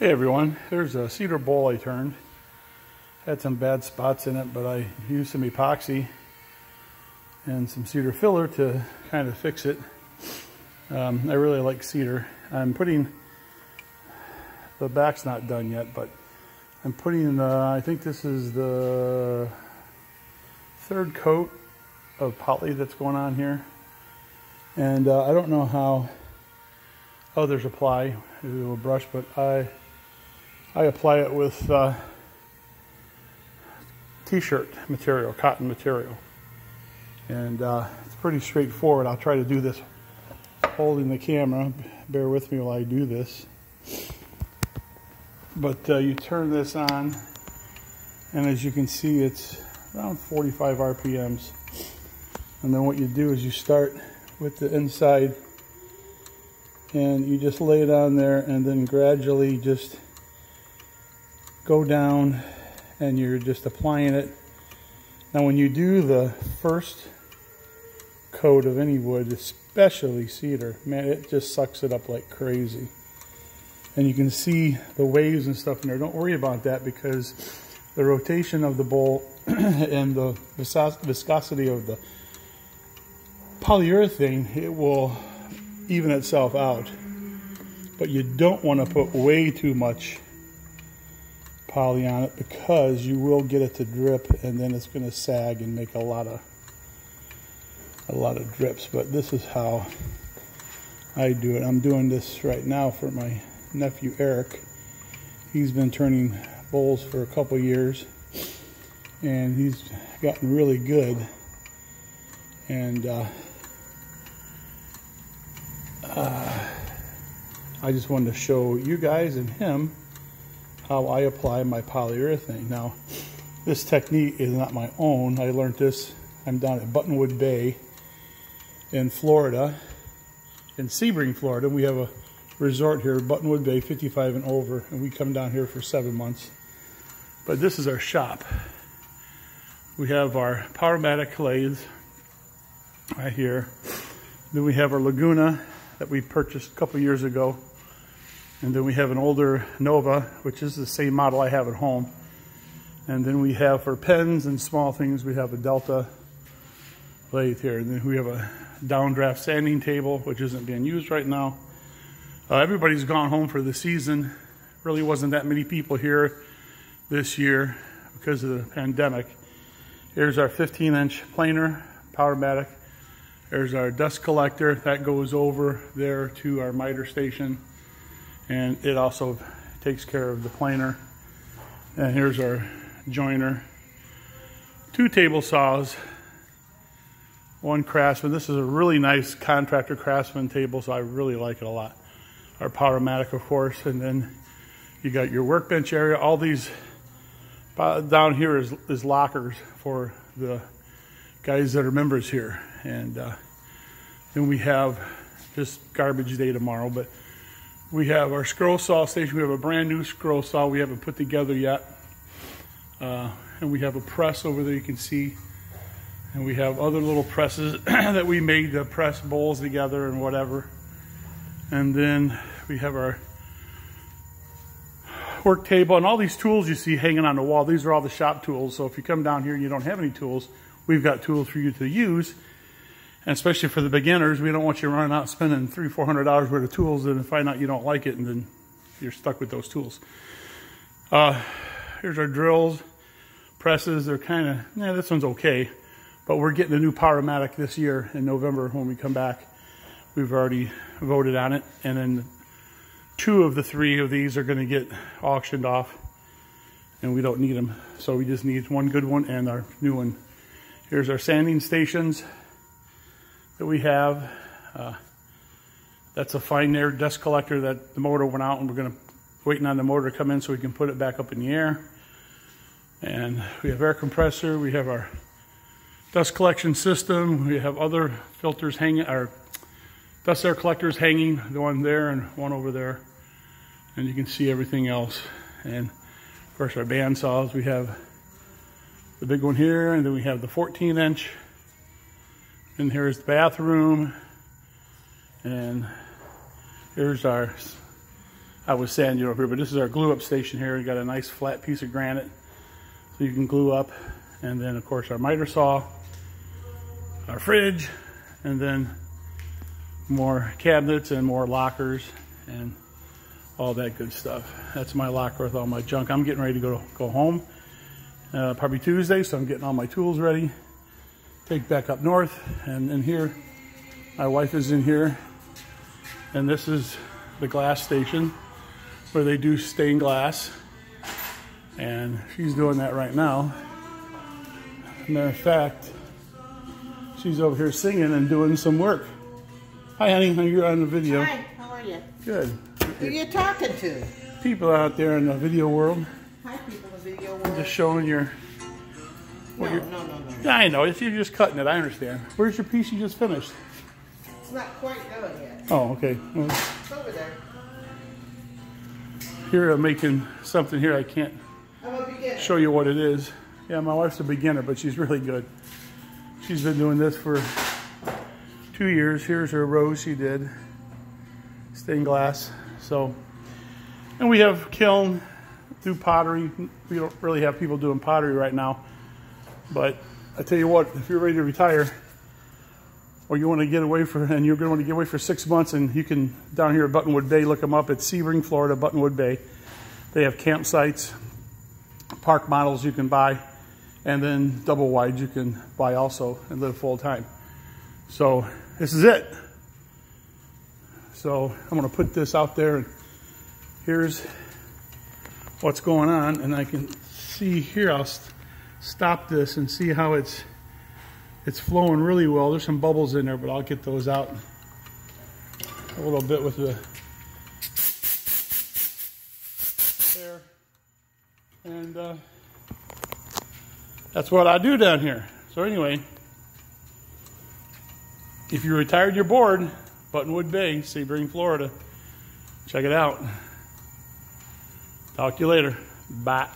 Hey everyone, there's a cedar bowl I turned. Had some bad spots in it, but I used some epoxy and some cedar filler to kind of fix it. I really like cedar. I'm putting, the back's not done yet, but I'm putting, I think this is the third coat of poly that's going on here. And I don't know how others apply with a brush, but I apply it with t-shirt material, cotton material. And it's pretty straightforward. I'll try to do this holding the camera. Bear with me while I do this. But you turn this on, and as you can see, it's around 45 RPMs. And then what you do is you start with the inside, and you just lay it on there, and then gradually just go down, and you're just applying it. Now when you do the first coat of any wood, especially cedar, man, it just sucks it up like crazy. And you can see the waves and stuff in there. Don't worry about that, because the rotation of the bowl and the viscosity of the polyurethane, it will even itself out. But you don't want to put way too much poly on it, because you will get it to drip, and then it's going to sag and make a lot of drips. But this is how I do it. I'm doing this right now for my nephew Eric. He's been turning bowls for a couple years, and he's gotten really good. And I just wanted to show you guys and him how I apply my polyurethane. Now, this technique is not my own. I learned this, I'm down at Buttonwood Bay in Florida, in Sebring, Florida. We have a resort here, Buttonwood Bay, 55 and over, and we come down here for 7 months. But this is our shop. We have our Powermatic lathes right here. Then we have our Laguna that we purchased a couple years ago. And then we have an older Nova, which is the same model I have at home. And then we have, for pens and small things, we have a Delta lathe here. And then we have a downdraft sanding table, which isn't being used right now. Everybody's gone home for the season. Really wasn't that many people here this year because of the pandemic. Here's our 15-inch planer, Powermatic. There's our dust collector. That goes over there to our miter station. And it also takes care of the planer. And here's our joiner. 2 table saws, 1 Craftsman. This is a really nice contractor Craftsman table, so I really like it a lot. Our Powermatic, of course. And then you got your workbench area. All these down here is lockers for the guys that are members here. And then we have just garbage day tomorrow, but we have our scroll saw station. We have a brand new scroll saw we haven't put together yet. And we have a press over there you can see. And we have other little presses that we made to press bowls together and whatever. And then we have our work table, and all these tools you see hanging on the wall. These are all the shop tools. So if you come down here and you don't have any tools, we've got tools for you to use. And especially for the beginners, we don't want you running out spending $300-400 worth of tools and find out you don't like it, and then you're stuck with those tools. Here's our drills, presses. They're kind of, this one's okay, but we're getting a new Powermatic this year in November when we come back. We've already voted on it, and then 2 of the 3 of these are going to get auctioned off, and we don't need them, so we just need 1 good one and our new one. Here's our sanding stations that we have. That's a fine air dust collector that the motor went out, and we're going to waiting on the motor to come in so we can put it back up in the air. And we have air compressor. We have our dust collection system. We have other filters hanging, our dust air collectors hanging, the one there and one over there. And you can see everything else. And of course our band saws. We have the big one here, and then we have the 14-inch. And here's the bathroom, and here's our I was sanding over here, but this is our glue up station here. We got a nice flat piece of granite so you can glue up. And then of course our miter saw, our fridge, and then more cabinets and more lockers and all that good stuff. That's my locker with all my junk. I'm getting ready to go home, probably Tuesday, so I'm getting all my tools ready. Take back up north, and in here, my wife is in here, and this is the glass station where they do stained glass, and she's doing that right now. Matter of fact, she's over here singing and doing some work. Hi, honey. You're on the video. Hi. How are you? Good. Who are you talking to? People out there in the video world. Hi, people in the video world. I'm just showing your... No. Yeah, I know. You're just cutting it. I understand. Where's your piece you just finished? It's not quite done yet. Oh, okay. Well, It's over there. here I'm making something here. I can't I'm a beginner. show you what it is. Yeah, my wife's a beginner, but she's really good. She's been doing this for 2 years. Here's her rose she did. Stained glass. So, and we have kiln, do pottery. We don't really have people doing pottery right now. But I tell you what, if you're ready to retire, or you want to get away and you're going to want to get away for 6 months, and you can, down here at Buttonwood Bay, look them up at Sebring, Florida, Buttonwood Bay. They have campsites, park models you can buy, and then double wide you can buy also and live full time. So this is it. So I'm going to put this out there, and here's what's going on, and I can see here, I'll stop this and see how it's flowing really well. There's some bubbles in there, but I'll get those out a little bit with the there. And that's what I do down here. So anyway, if you're retired, you're bored, Buttonwood Bay, Sebring, Florida. Check it out. Talk to you later. Bye.